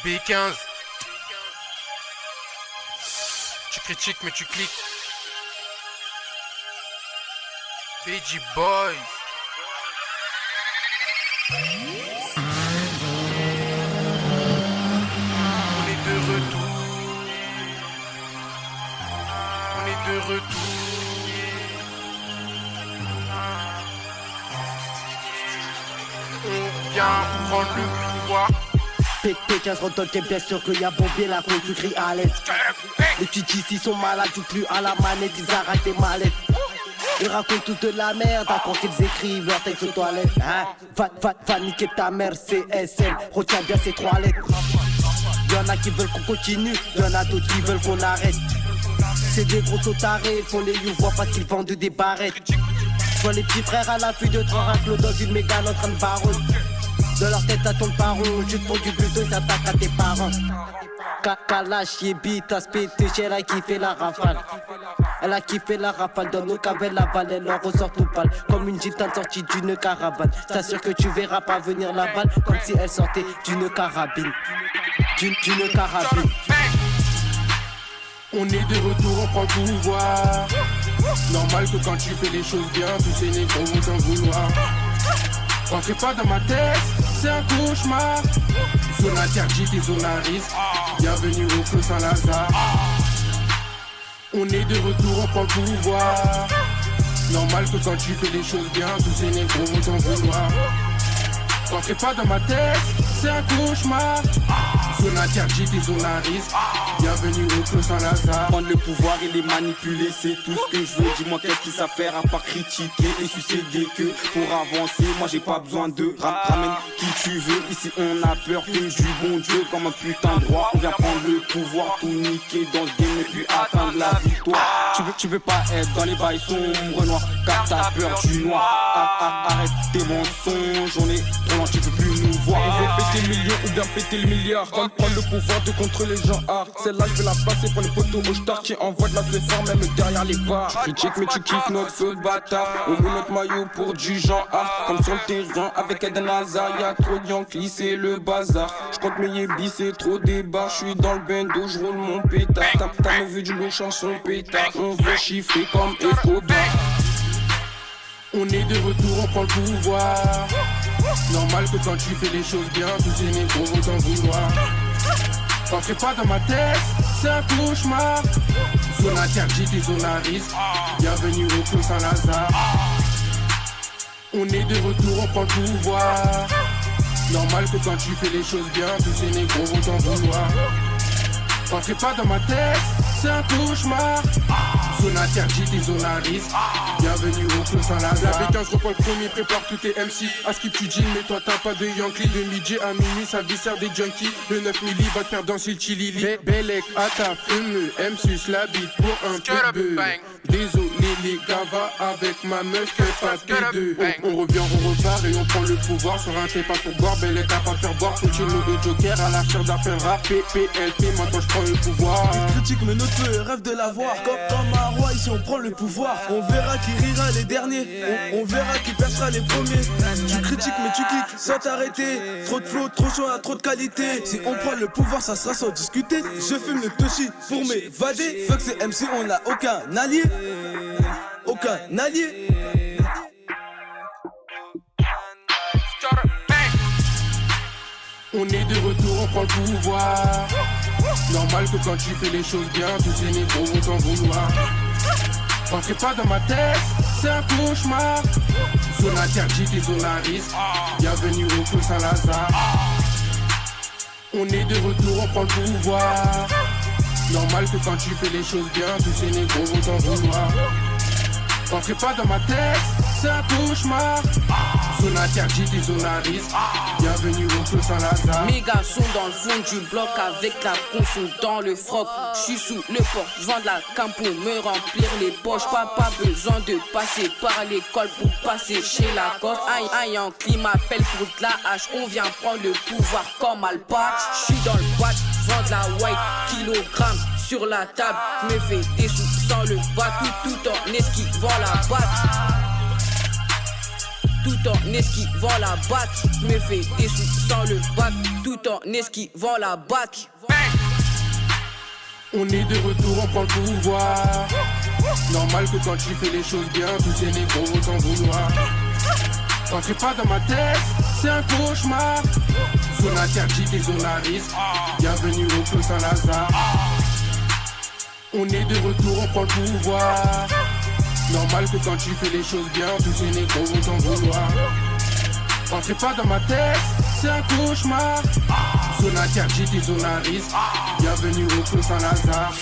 B15. Tu critiques mais tu cliques. BG Boys. On est de retour. On est de retour. On vient prendre le pouvoir. P15 redonne qu'est bien sûr qu'il y a bombé la route, tu cries à l'aide. Les petits ici sont malades, tu plus à la manette, ils arrêtent des mallettes. Ils racontent tous de la merde, encore qu'ils écrivent leur texte aux toilettes. Hein? Va niquer ta mère, CSL, retiens bien ces trois lettres. Y'en a qui veulent qu'on continue, y'en a d'autres qui veulent qu'on arrête. C'est des gros sautarés, ils font les youvois parce qu'ils vendent des barrettes. Je vois les petits frères à l'affût de train, Clos dans une mégane en train de baronne. De leur tête à ton paron, juste pour du buto, ils s'attaquent à tes parents. Kalash, Yebi, t'as pété, elle a kiffé la rafale. Elle a kiffé la rafale, dans nos caves, la balle, elle en ressort tout pâle. Comme une gitane sortie d'une caravane. T'assure que tu verras pas venir la balle, comme si elle sortait d'une carabine. D'une carabine. On est de retour, on prend le pouvoir. Normal que quand tu fais les choses bien, tous ces négros vont t'en vouloir. Rentrez pas dans ma tête, c'est un cauchemar. Zone interdite et zone à risque. Bienvenue au Clos Saint-Lazare. On est de retour, on prend le pouvoir. Normal que quand tu fais les choses bien, tous ces négros vont t'en vouloir. Rentrez pas dans ma tête, c'est un cauchemar. Zone interdite et zone à risque. Bienvenue au Clos Saint-Lazare. Prendre le pouvoir et les manipuler, c'est tout ce que je veux. Dis-moi qu'est-ce qu'ils savent faire à part critiquer et sucer des queues. Pour avancer, moi j'ai pas besoin de ramène qui tu veux. Ici on a peur que du bon Dieu. Comme un putain de roi, on vient prendre le pouvoir. Tout niquer dans ce game et puis atteindre la victoire. Tu veux pas être dans les bails sombres noirs, car t'as peur du noir. Arrête tes mensonges, on est trop loin, tu peux plus nous voir. On veut péter le million ou bien péter le milliard. Prendre le pouvoir de contrôler les gens hard. Celle-là je vais la passer pour les poteaux au star qui envoie de la fleur fort même derrière les barres. Tu critiques mais tu kiffes notre feu de bâtard. On met notre maillot pour du genre hard. Comme sur le terrain avec Eden Hazard. Y'a trop de Yankees, c'est le bazar. J'compte mes yébis, c'est trop débat. J'suis dans le bendo, j'roule mon pétard. T'as vu du lourd chanson pétard. On veut chiffrer comme Escobar. On est de retour, on prend le pouvoir. Normal que quand tu fais les choses bien, tous ces négros vont t'en vouloir. Rentrez pas dans ma tête, c'est un cauchemar. Zone interdite et zone à risque. Bienvenue au Clos Saint-Lazare. On est de retour, on prend le pouvoir. Normal que quand tu fais les choses bien, tous ces négros vont t'en vouloir. Rentrez pas dans ma tête, c'est un cauchemar. Zone interdite et zone à risque. Bienvenue au Clos Saint-Lazare. La B15 reprend le premier, prépare tous tes MC. À ce qui tu dis, mais toi t'as pas de Yankee. De midi à minuit, ça dessert des junkies. Le 9 milli va te faire danser le chili. Bellec à ta fumeux, M-Sus la bite pour un peu de. Désolé les gars, va avec ma meuf, fais pas tes deux. On revient, on repart et on prend le pouvoir. Sur un pas pour boire, Bellec à pas faire boire. Continue et Joker à la recherche d'appel rap. PPLP, maintenant je prends le pouvoir. Critique mais notre feu rêve de l'avoir. Comme un roi ici on prend le pouvoir. On verra qui rira les derniers. On verra qui percera les premiers. Tu critiques mais tu cliques sans t'arrêter. Trop de flow, trop chaud, trop de qualité. Si on prend le pouvoir ça sera sans discuter. Je fume le Toshi pour m'évader. Fuck c'est MC, on n'a aucun allié. Aucun allié. On est de retour, on prend le pouvoir. Normal que quand tu fais les choses bien, tous ces négros vont t'en vouloir. Rentrez pas dans ma tête, c'est un cauchemar. Zone interdite et zone à risque. Bienvenue au Clos Saint-Lazare. On est de retour, on prend le pouvoir. Normal que quand tu fais les choses bien, tous ces négros vont t'en vouloir. Rentrez pas dans ma tête, c'est un cauchemar. Zone interdite et zone à risque. Bienvenue au Clos Saint-Lazare. Mes gars sont dans le fond du bloc avec la conso dans le froc. J'suis sous le port, j'vends de la cam pour me remplir les poches. Pas besoin de passer par l'école pour passer chez la côte. Aïe, un climat m'appelle pour de la hache. On vient prendre le pouvoir comme Alpac. J'suis dans le boîte, j'vends de la white, kilogramme sur la table. Me fais des sous sans le bateau tout en esquivant la batte. tout en esquivant la bac. Je me fais des sous sans le bac, tout en esquivant la bac. On est de retour, on prend le pouvoir. Normal que quand tu fais les choses bien, tous ces négros vont t'en vouloir. Entrez pas dans ma tête, c'est un cauchemar. Zone interdite et zone à risque. Bienvenue au Clos Saint-Lazare. On est de retour, on prend le pouvoir. Normal que quand tu fais les choses bien, tous ces négros vont t'en vouloir. Entrez pas dans ma tête, c'est un cauchemar. Zone interdite et zone à risque. Bienvenue au Clos Saint-Lazare.